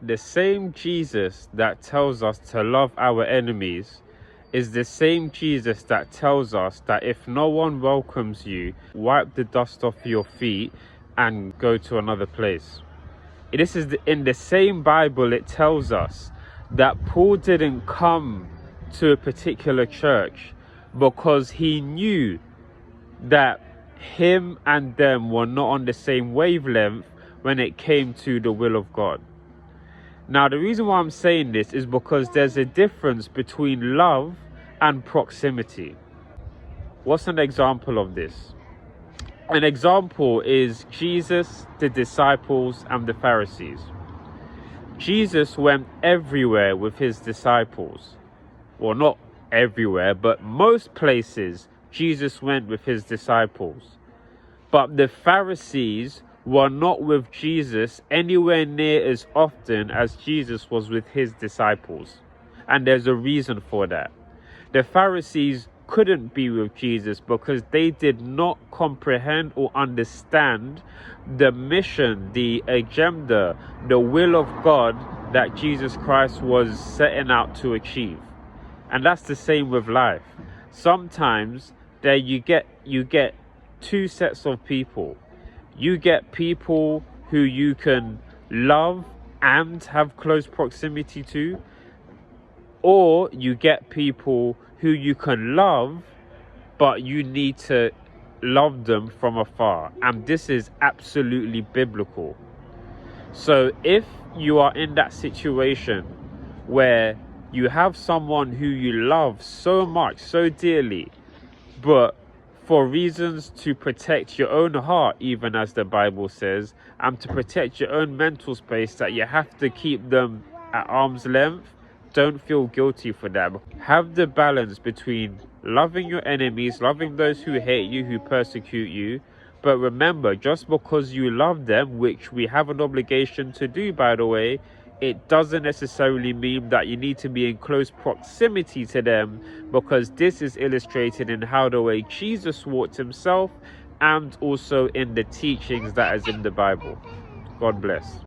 the same Jesus that tells us to love our enemies is the same Jesus that tells us that if no one welcomes you, wipe the dust off your feet and go to another place. This is in the same Bible. It tells us that Paul didn't come to a particular church because he knew that him and them were not on the same wavelength when it came to the will of God. Now, the reason why I'm saying this is because there's a difference between love and proximity. What's an example of this? An example is Jesus, the disciples, and the Pharisees. Jesus went everywhere with his disciples. Well, not everywhere, but most places Jesus went with his disciples. But the Pharisees were not with Jesus anywhere near as often as Jesus was with his disciples. And there's a reason for that. The Pharisees couldn't be with Jesus because they did not comprehend or understand the mission, the agenda, the will of God that Jesus Christ was setting out to achieve. And that's the same with life. Sometimes there you get two sets of people. You get people who you can love and have close proximity to, or you get people who you can love, but you need to love them from afar. And this is absolutely biblical. So if you are in that situation where you have someone who you love so much, so dearly, but for reasons to protect your own heart, even as the Bible says, and to protect your own mental space, that you have to keep them at arm's length, don't feel guilty for that. Have the balance between loving your enemies, loving those who hate you, who persecute you. But remember, just because you love them, which we have an obligation to do, by the way, it doesn't necessarily mean that you need to be in close proximity to them, because this is illustrated in how the way Jesus walked himself and also in the teachings that is in the Bible. God bless.